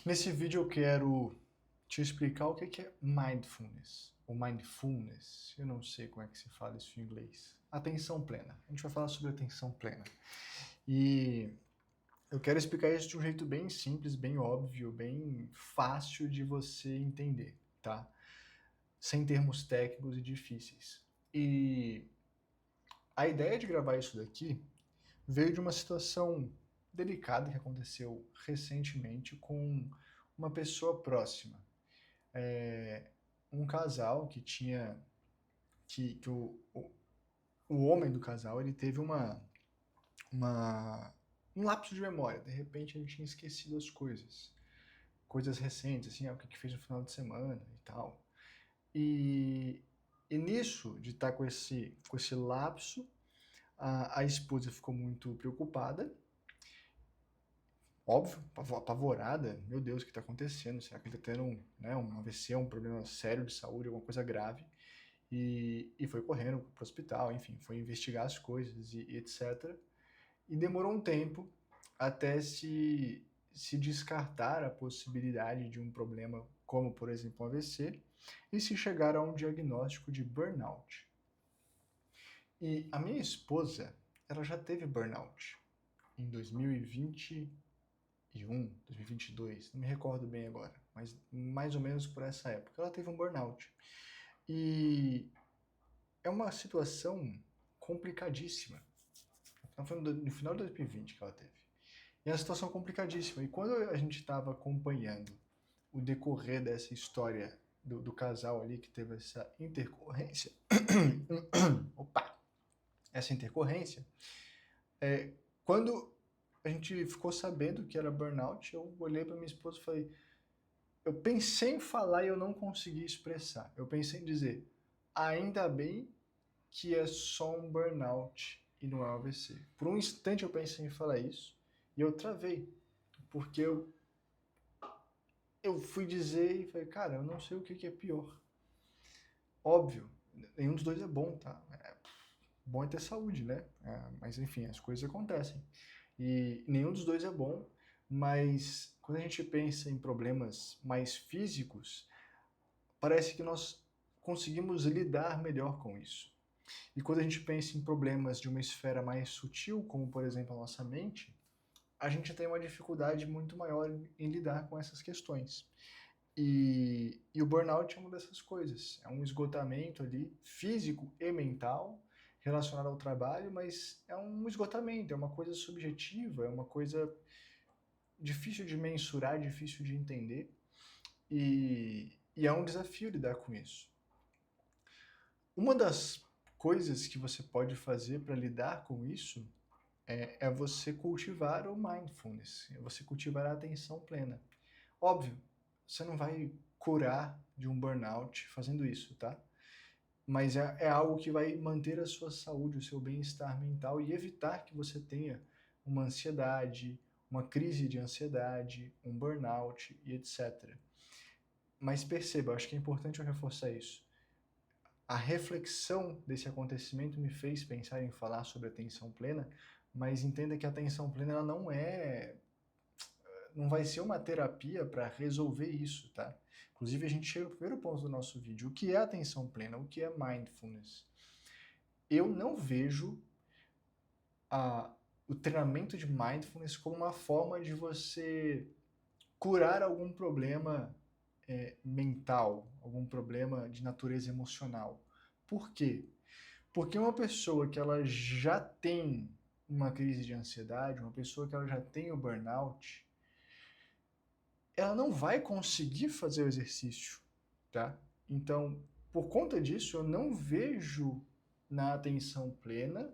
Nesse vídeo eu quero te explicar o que é mindfulness, ou mindfulness, eu não sei como é que se fala isso em inglês. Atenção plena. A gente vai falar sobre atenção plena. E eu quero explicar isso de um jeito bem simples, bem óbvio, bem fácil de você entender, tá? Sem termos técnicos e difíceis. E a ideia de gravar isso daqui veio de uma situação delicada que aconteceu recentemente com uma pessoa próxima. Um casal que tinha que o homem do casal ele teve uma um lapso de memória. De repente ele tinha esquecido as coisas recentes, assim, o que fez no final de semana e tal. E, e nisso de estar com esse lapso, a esposa ficou muito preocupada, óbvio, apavorada. Meu Deus, o que está acontecendo? Será que ele está tendo um AVC, um problema sério de saúde, alguma coisa grave? E foi correndo para o hospital, enfim, foi investigar as coisas e etc. E demorou um tempo até se descartar a possibilidade de um problema como, por exemplo, um AVC, e se chegar a um diagnóstico de burnout. E a minha esposa, ela já teve burnout em 2021, 2022, não me recordo bem agora, mas mais ou menos por essa época. Ela teve um burnout. E é uma situação complicadíssima. Foi no final de 2020 que ela teve. E é uma situação complicadíssima. E quando a gente estava acompanhando o decorrer dessa história do casal ali que teve essa intercorrência, opa, essa intercorrência, quando a gente ficou sabendo que era burnout, eu olhei para minha esposa e falei, eu pensei em falar e eu não consegui expressar. Eu pensei em dizer, ainda bem que é só um burnout e não é um AVC. Por um instante eu pensei em falar isso e eu travei, porque eu fui dizer e falei, cara, eu não sei o que é pior. Óbvio, nenhum dos dois é bom, tá? Bom é ter saúde, né? Mas enfim, as coisas acontecem. E nenhum dos dois é bom, mas quando a gente pensa em problemas mais físicos, parece que nós conseguimos lidar melhor com isso. E quando a gente pensa em problemas de uma esfera mais sutil, como por exemplo a nossa mente, a gente tem uma dificuldade muito maior em lidar com essas questões. E o burnout é uma dessas coisas. É um esgotamento ali, físico e mental, relacionado ao trabalho, mas é um esgotamento, é uma coisa subjetiva, é uma coisa difícil de mensurar, difícil de entender. E é um desafio lidar com isso. Uma das coisas que você pode fazer para lidar com isso é você cultivar o mindfulness, é você cultivar a atenção plena. Óbvio, você não vai curar de um burnout fazendo isso, tá? Mas é algo que vai manter a sua saúde, o seu bem-estar mental e evitar que você tenha uma ansiedade, uma crise de ansiedade, um burnout e etc. Mas perceba, acho que é importante eu reforçar isso. A reflexão desse acontecimento me fez pensar em falar sobre atenção plena, mas entenda que a atenção plena ela não vai ser uma terapia para resolver isso, tá? Inclusive a gente chega ao primeiro ponto do nosso vídeo, o que é atenção plena, o que é mindfulness? Eu não vejo a, o treinamento de mindfulness como uma forma de você curar algum problema mental, algum problema de natureza emocional. Por quê? Porque uma pessoa que ela já tem uma crise de ansiedade, uma pessoa que ela já tem o burnout, ela não vai conseguir fazer o exercício, tá? Então, por conta disso, eu não vejo na atenção plena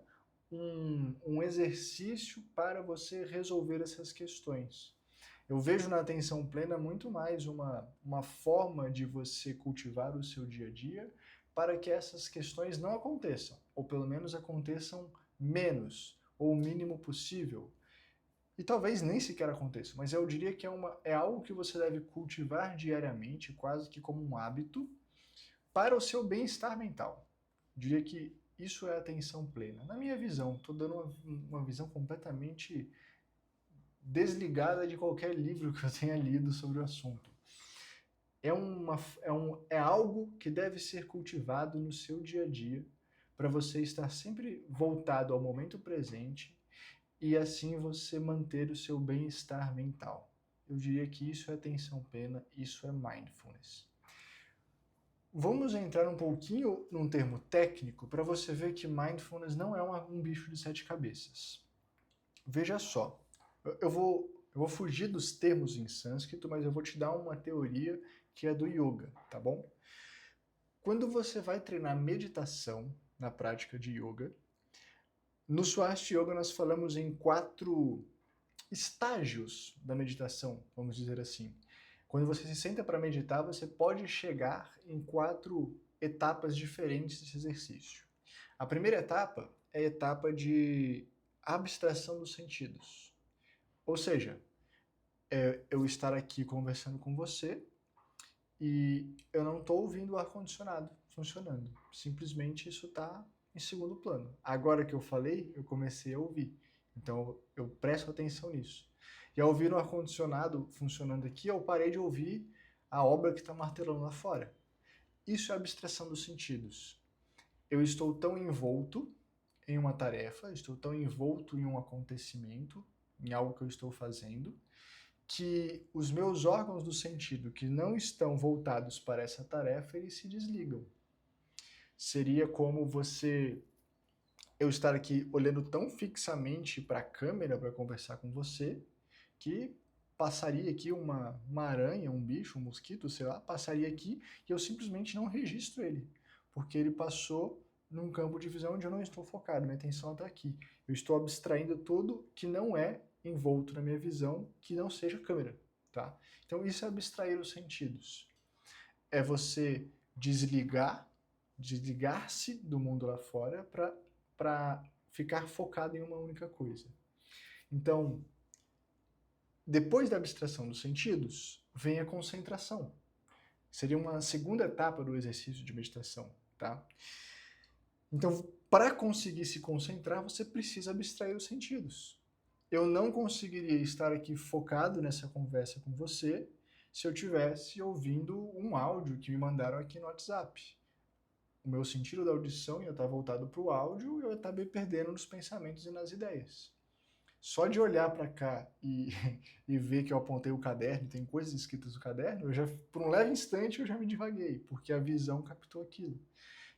um exercício para você resolver essas questões. Eu vejo na atenção plena muito mais uma forma de você cultivar o seu dia a dia para que essas questões não aconteçam, ou pelo menos aconteçam menos, ou o mínimo possível. E talvez nem sequer aconteça, mas eu diria que é algo que você deve cultivar diariamente, quase que como um hábito, para o seu bem-estar mental. Eu diria que isso é atenção plena. Na minha visão, estou dando uma visão completamente desligada de qualquer livro que eu tenha lido sobre o assunto. É algo que deve ser cultivado no seu dia a dia, para você estar sempre voltado ao momento presente e assim você manter o seu bem-estar mental. Eu diria que isso é atenção plena, isso é mindfulness. Vamos entrar um pouquinho num termo técnico para você ver que mindfulness não é um bicho de 7 cabeças. Veja só, eu vou fugir dos termos em sânscrito, mas eu vou te dar uma teoria que é do yoga, tá bom? Quando você vai treinar meditação na prática de yoga, no Swastika Yoga nós falamos em 4 estágios da meditação, vamos dizer assim. Quando você se senta para meditar, você pode chegar em 4 etapas diferentes desse exercício. A primeira etapa é a etapa de abstração dos sentidos. Ou seja, eu estar aqui conversando com você e eu não estou ouvindo o ar-condicionado funcionando. Simplesmente isso está em segundo plano. Agora que eu falei, eu comecei a ouvir. Então eu presto atenção nisso. E ao ouvir o ar-condicionado funcionando aqui, eu parei de ouvir a obra que está martelando lá fora. Isso é abstração dos sentidos. Eu estou tão envolto em uma tarefa, estou tão envolto em um acontecimento, em algo que eu estou fazendo, que os meus órgãos do sentido que não estão voltados para essa tarefa, eles se desligam. Seria como eu estar aqui olhando tão fixamente para a câmera para conversar com você, que passaria aqui uma aranha, um bicho, um mosquito, sei lá, passaria aqui e eu simplesmente não registro ele, porque ele passou num campo de visão onde eu não estou focado, minha atenção está aqui. Eu estou abstraindo tudo que não é envolto na minha visão, que não seja câmera, tá? Então isso é abstrair os sentidos. É você desligar-se do mundo lá fora para ficar focado em uma única coisa. Então, depois da abstração dos sentidos, vem a concentração. Seria uma segunda etapa do exercício de meditação, tá? Então, para conseguir se concentrar, você precisa abstrair os sentidos. Eu não conseguiria estar aqui focado nessa conversa com você se eu estivesse ouvindo um áudio que me mandaram aqui no WhatsApp. O meu sentido da audição ia estar voltado para o áudio e eu ia estar me perdendo nos pensamentos e nas ideias. Só de olhar para cá e ver que eu apontei o caderno, tem coisas escritas no caderno, por um leve instante eu já me divaguei, porque a visão captou aquilo.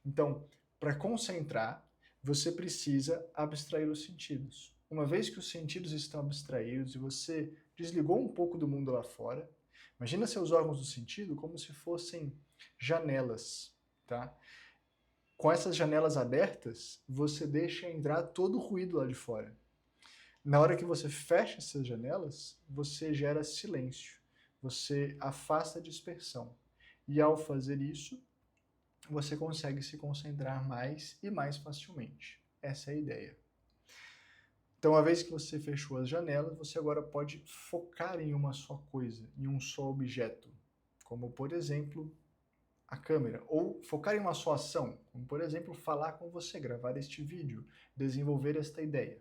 Então, para concentrar, você precisa abstrair os sentidos. Uma vez que os sentidos estão abstraídos e você desligou um pouco do mundo lá fora, imagina seus órgãos do sentido como se fossem janelas, tá? Com essas janelas abertas, você deixa entrar todo o ruído lá de fora. Na hora que você fecha essas janelas, você gera silêncio, você afasta a dispersão. E ao fazer isso, você consegue se concentrar mais e mais facilmente. Essa é a ideia. Então, uma vez que você fechou as janelas, você agora pode focar em uma só coisa, em um só objeto, como, por exemplo, a câmera, ou focar em uma só ação, como, por exemplo, falar com você, gravar este vídeo, desenvolver esta ideia.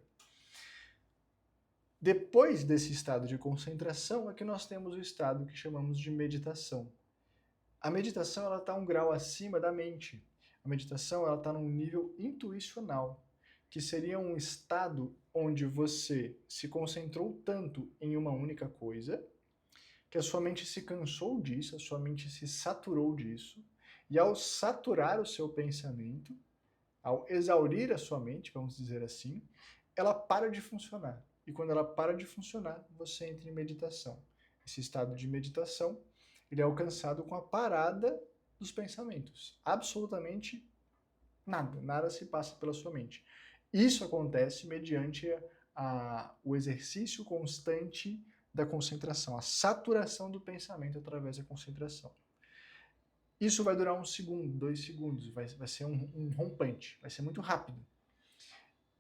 Depois desse estado de concentração é que nós temos o estado que chamamos de meditação. A meditação está um grau acima da mente. A meditação está num nível intuicional, que seria um estado onde você se concentrou tanto em uma única coisa, que a sua mente se cansou disso, a sua mente se saturou disso, e ao saturar o seu pensamento, ao exaurir a sua mente, vamos dizer assim, ela para de funcionar. E quando ela para de funcionar, você entra em meditação. Esse estado de meditação, ele é alcançado com a parada dos pensamentos. Absolutamente nada se passa pela sua mente. Isso acontece mediante o exercício constante da concentração, a saturação do pensamento através da concentração. Isso vai durar 1 segundo, 2 segundos, vai ser um rompante, vai ser muito rápido.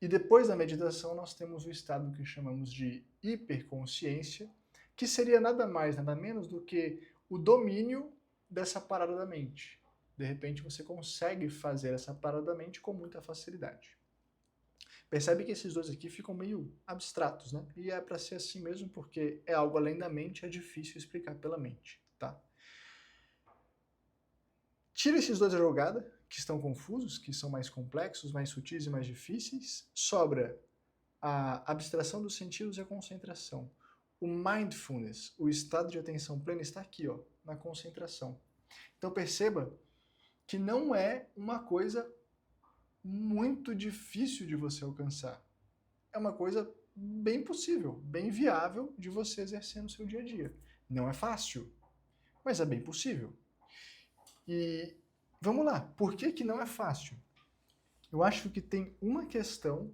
E depois da meditação nós temos o estado que chamamos de hiperconsciência, que seria nada mais, nada menos do que o domínio dessa parada da mente. De repente você consegue fazer essa parada da mente com muita facilidade. Percebe que esses dois aqui ficam meio abstratos, né? E é para ser assim mesmo, porque é algo além da mente, é difícil explicar pela mente, tá? Tira esses dois da jogada, que estão confusos, que são mais complexos, mais sutis e mais difíceis. Sobra a abstração dos sentidos e a concentração. O mindfulness, o estado de atenção plena, está aqui, ó, na concentração. Então perceba que não é uma coisa muito difícil de você alcançar. É uma coisa bem possível, bem viável de você exercer no seu dia a dia. Não é fácil, mas é bem possível. E vamos lá, por que não é fácil? Eu acho que tem uma questão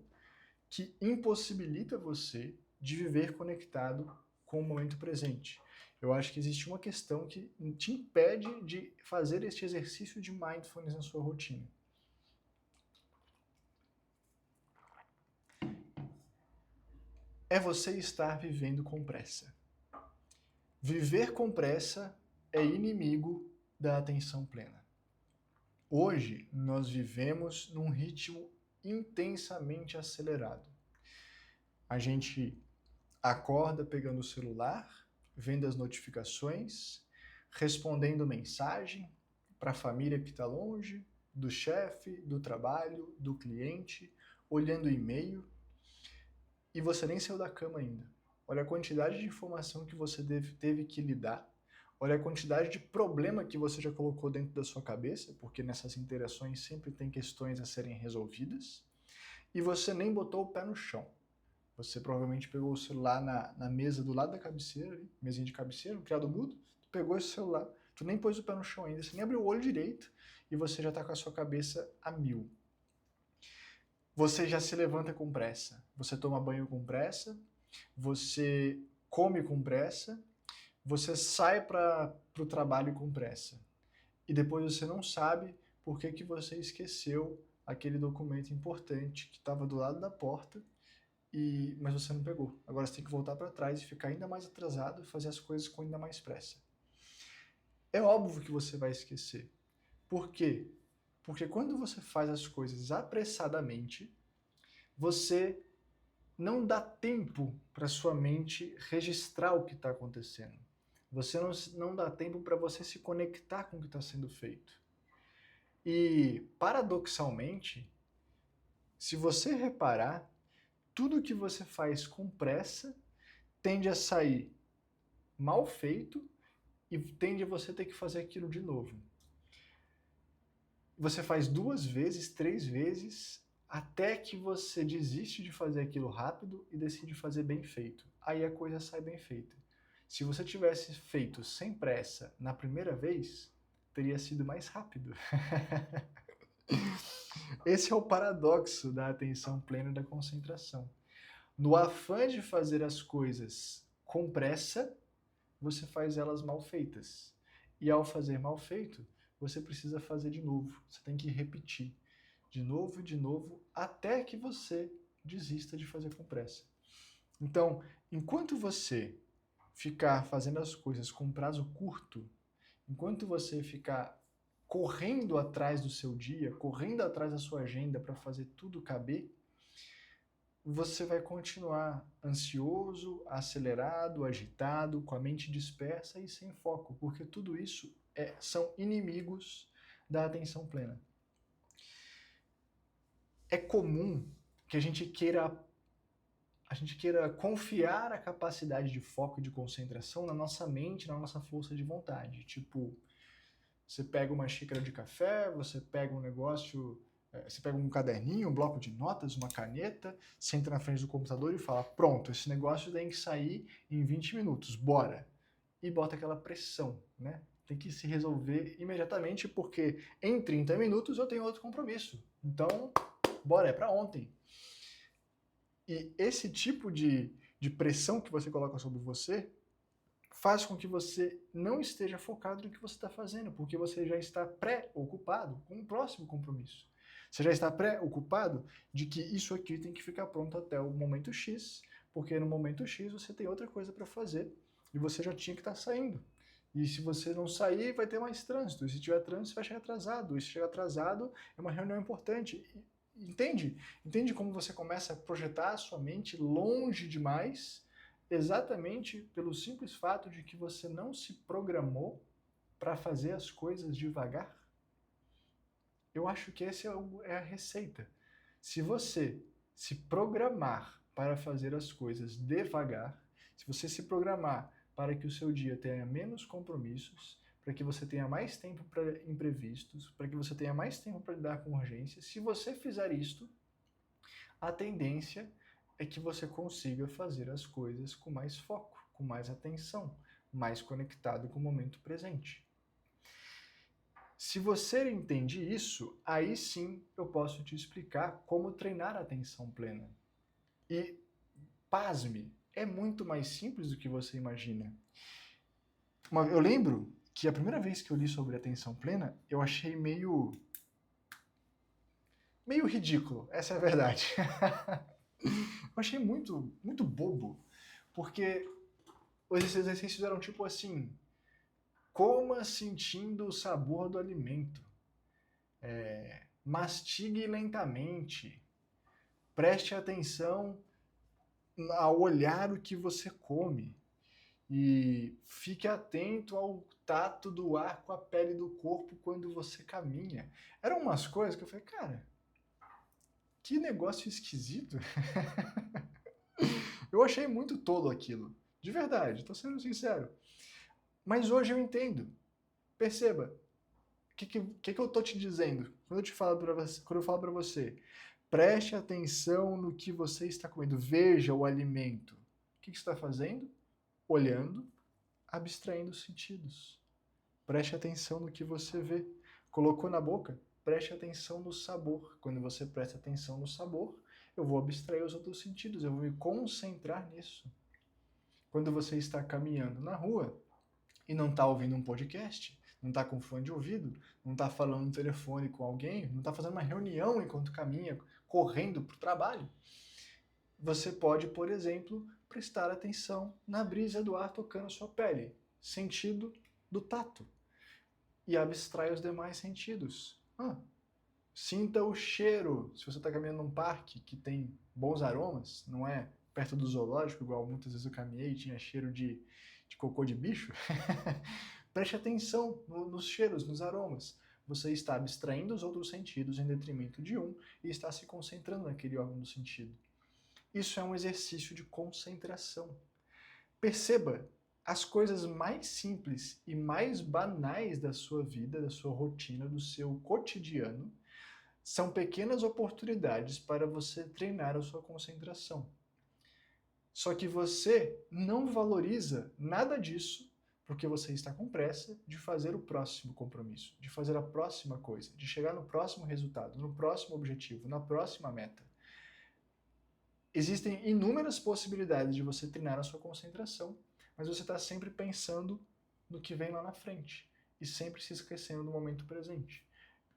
que impossibilita você de viver conectado com o momento presente. Eu acho que existe uma questão que te impede de fazer este exercício de mindfulness na sua rotina. É você estar vivendo com pressa. Viver com pressa é inimigo da atenção plena. Hoje, nós vivemos num ritmo intensamente acelerado. A gente acorda pegando o celular, vendo as notificações, respondendo mensagem para a família que está longe, do chefe, do trabalho, do cliente, olhando e-mail, e você nem saiu da cama ainda. Olha a quantidade de informação que você teve que lidar. Olha a quantidade de problema que você já colocou dentro da sua cabeça, porque nessas interações sempre tem questões a serem resolvidas. E você nem botou o pé no chão. Você provavelmente pegou o celular na mesa do lado da cabeceira, mesinha de cabeceira, um criado mudo, tu pegou esse celular, tu nem pôs o pé no chão ainda, você nem abriu o olho direito e você já está com a sua cabeça a mil. Você já se levanta com pressa, você toma banho com pressa, você come com pressa, você sai para o trabalho com pressa. E depois você não sabe por que você esqueceu aquele documento importante que estava do lado da porta, mas você não pegou. Agora você tem que voltar para trás e ficar ainda mais atrasado e fazer as coisas com ainda mais pressa. É óbvio que você vai esquecer. Por quê? Porque quando você faz as coisas apressadamente, você não dá tempo para sua mente registrar o que está acontecendo. Você não dá tempo para você se conectar com o que está sendo feito. E, paradoxalmente, se você reparar, tudo que você faz com pressa tende a sair mal feito e tende a você ter que fazer aquilo de novo. Você faz 2 vezes, 3 vezes, até que você desiste de fazer aquilo rápido e decide fazer bem feito. Aí a coisa sai bem feita. Se você tivesse feito sem pressa na primeira vez, teria sido mais rápido. Esse é o paradoxo da atenção plena e da concentração. No afã de fazer as coisas com pressa, você faz elas mal feitas. E ao fazer mal feito, você precisa fazer de novo. Você tem que repetir de novo, até que você desista de fazer com pressa. Então, enquanto você ficar fazendo as coisas com prazo curto, enquanto você ficar correndo atrás do seu dia, correndo atrás da sua agenda para fazer tudo caber, você vai continuar ansioso, acelerado, agitado, com a mente dispersa e sem foco, porque tudo isso são inimigos da atenção plena. É comum que a gente queira confiar a capacidade de foco e de concentração na nossa mente, na nossa força de vontade. Tipo, você pega uma xícara de café, você pega um negócio, você pega um caderninho, um bloco de notas, uma caneta, senta na frente do computador e fala, pronto, esse negócio tem que sair em 20 minutos, bora! E bota aquela pressão, né? Tem que se resolver imediatamente, porque em 30 minutos eu tenho outro compromisso. Então, bora, é para ontem. E esse tipo de pressão que você coloca sobre você faz com que você não esteja focado no que você está fazendo, porque você já está pré-ocupado com o próximo compromisso. Você já está pré-ocupado de que isso aqui tem que ficar pronto até o momento X, porque no momento X você tem outra coisa para fazer e você já tinha que estar saindo. E se você não sair, vai ter mais trânsito. E se tiver trânsito, você vai chegar atrasado. E se chegar atrasado, é uma reunião importante. Entende? Entende como você começa a projetar a sua mente longe demais, exatamente pelo simples fato de que você não se programou para fazer as coisas devagar? Eu acho que essa é a receita. Se você se programar para fazer as coisas devagar, se você se programar para que o seu dia tenha menos compromissos, para que você tenha mais tempo para imprevistos, para que você tenha mais tempo para lidar com urgências, se você fizer isto, a tendência é que você consiga fazer as coisas com mais foco, com mais atenção, mais conectado com o momento presente. Se você entende isso, aí sim eu posso te explicar como treinar a atenção plena. E, pasme, é muito mais simples do que você imagina. Eu lembro que a primeira vez que eu li sobre atenção plena, eu achei meio ridículo, essa é a verdade. Eu achei muito bobo, porque os exercícios eram tipo assim: coma sentindo o sabor do alimento, mastigue lentamente, preste atenção ao olhar o que você come e fique atento ao tato do ar com a pele do corpo quando você caminha. Eram umas coisas que eu falei, cara, que negócio esquisito. Eu achei muito tolo aquilo, de verdade, tô sendo sincero. Mas hoje eu entendo. Perceba, o que eu tô te dizendo? Quando eu falo para você, preste atenção no que você está comendo, veja o alimento. O que você está fazendo? Olhando, abstraindo os sentidos. Preste atenção no que você vê. Colocou na boca? Preste atenção no sabor. Quando você presta atenção no sabor, eu vou abstrair os outros sentidos, eu vou me concentrar nisso. Quando você está caminhando na rua e não está ouvindo um podcast, não está com fone de ouvido, não está falando no telefone com alguém, não está fazendo uma reunião enquanto caminha, correndo para o trabalho, você pode, por exemplo, prestar atenção na brisa do ar tocando a sua pele, sentido do tato, e abstrai os demais sentidos. Sinta o cheiro. Se você está caminhando num parque que tem bons aromas, não é perto do zoológico, igual muitas vezes eu caminhei e tinha cheiro de cocô de bicho, preste atenção nos cheiros, nos aromas. Você está abstraindo os outros sentidos em detrimento de um e está se concentrando naquele órgão do sentido. Isso é um exercício de concentração. Perceba, as coisas mais simples e mais banais da sua vida, da sua rotina, do seu cotidiano, são pequenas oportunidades para você treinar a sua concentração. Só que você não valoriza nada disso porque você está com pressa de fazer o próximo compromisso, de fazer a próxima coisa, de chegar no próximo resultado, no próximo objetivo, na próxima meta. Existem inúmeras possibilidades de você treinar a sua concentração, mas você está sempre pensando no que vem lá na frente e sempre se esquecendo do momento presente.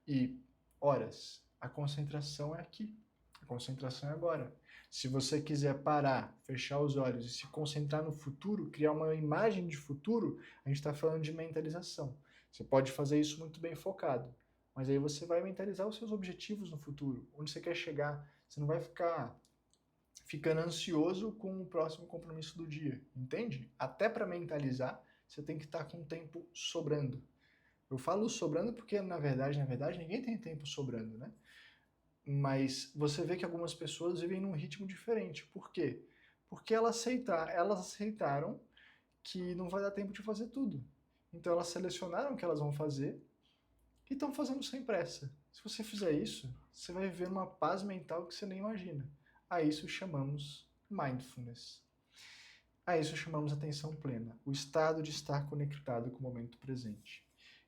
E, horas, a concentração é aqui, a concentração é agora. Se você quiser parar, fechar os olhos e se concentrar no futuro, criar uma imagem de futuro, a gente está falando de mentalização. Você pode fazer isso muito bem focado, mas aí você vai mentalizar os seus objetivos no futuro, onde você quer chegar. Você não vai ficar ficando ansioso com o próximo compromisso do dia, entende? Até para mentalizar, você tem que estar com o tempo sobrando. Eu falo sobrando porque, na verdade, ninguém tem tempo sobrando, né? Mas você vê que algumas pessoas vivem num ritmo diferente. Por quê? Porque elas aceitaram que não vai dar tempo de fazer tudo. Então elas selecionaram o que elas vão fazer e estão fazendo sem pressa. Se você fizer isso, você vai viver numa paz mental que você nem imagina. A isso chamamos mindfulness. A isso chamamos atenção plena, o estado de estar conectado com o momento presente.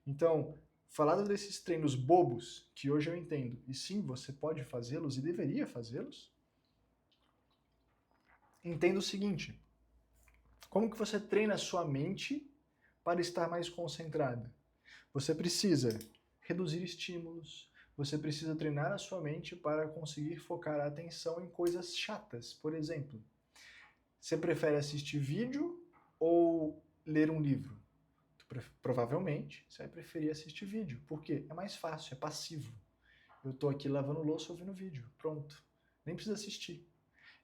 Então, falando desses treinos bobos, que hoje eu entendo, e sim, você pode fazê-los e deveria fazê-los, entenda o seguinte: como que você treina a sua mente para estar mais concentrada? Você precisa reduzir estímulos, você precisa treinar a sua mente para conseguir focar a atenção em coisas chatas. Por exemplo, você prefere assistir vídeo ou ler um livro? Provavelmente você vai preferir assistir vídeo. Por quê? É mais fácil, é passivo. Eu tô aqui lavando louça ouvindo vídeo. Pronto. Nem precisa assistir.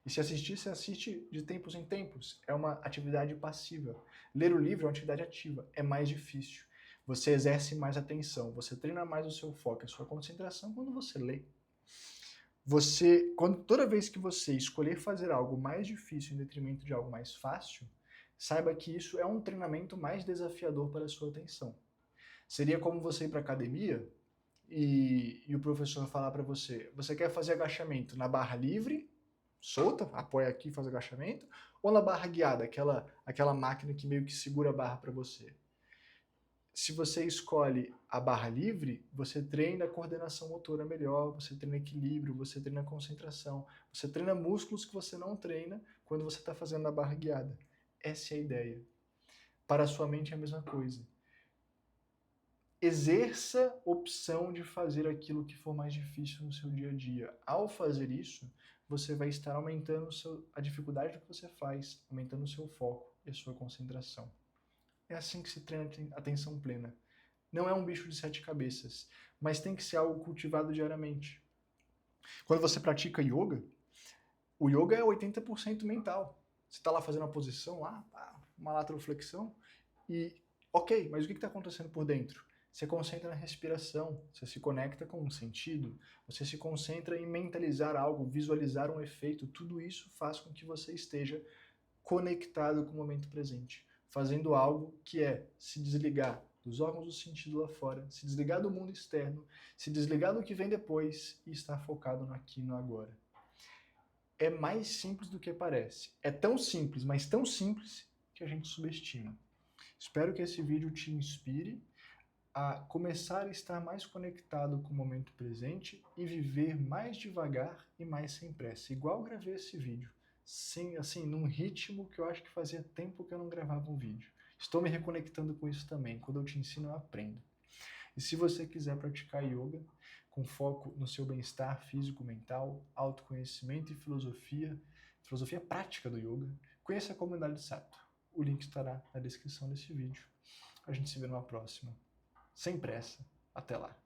E se assistir, você assiste de tempos em tempos. É uma atividade passiva. Ler o livro é uma atividade ativa. É mais difícil. Você exerce mais atenção. Você treina mais o seu foco, a sua concentração quando você lê. Toda vez que você escolher fazer algo mais difícil em detrimento de algo mais fácil, saiba que isso é um treinamento mais desafiador para a sua atenção. Seria como você ir para a academia e o professor falar para você, você quer fazer agachamento na barra livre, solta, apoia aqui e faz agachamento, ou na barra guiada, aquela máquina que meio que segura a barra para você. Se você escolhe a barra livre, você treina a coordenação motora melhor, você treina equilíbrio, você treina concentração, você treina músculos que você não treina quando você está fazendo a barra guiada. Essa é a ideia. Para a sua mente é a mesma coisa. Exerça opção de fazer aquilo que for mais difícil no seu dia a dia. Ao fazer isso, você vai estar aumentando a dificuldade do que você faz, aumentando o seu foco e a sua concentração. É assim que se treina a atenção plena. Não é um bicho de 7 cabeças, mas tem que ser algo cultivado diariamente. Quando você pratica yoga, o yoga é 80% mental. Você está lá fazendo uma posição, uma lateroflexão, e ok, mas o que está acontecendo por dentro? Você concentra na respiração, você se conecta com um sentido, você se concentra em mentalizar algo, visualizar um efeito, tudo isso faz com que você esteja conectado com o momento presente, fazendo algo que é se desligar dos órgãos do sentido lá fora, se desligar do mundo externo, se desligar do que vem depois e estar focado no aqui e no agora. É mais simples do que parece. É tão simples, mas tão simples que a gente subestima. Espero que esse vídeo te inspire a começar a estar mais conectado com o momento presente e viver mais devagar e mais sem pressa. Igual eu gravei esse vídeo, assim, num ritmo que eu acho que fazia tempo que eu não gravava um vídeo. Estou me reconectando com isso também. Quando eu te ensino, eu aprendo. E se você quiser praticar yoga com foco no seu bem-estar físico, mental, autoconhecimento e filosofia prática do yoga, conheça a comunidade Sato. O link estará na descrição desse vídeo. A gente se vê numa próxima. Sem pressa. Até lá.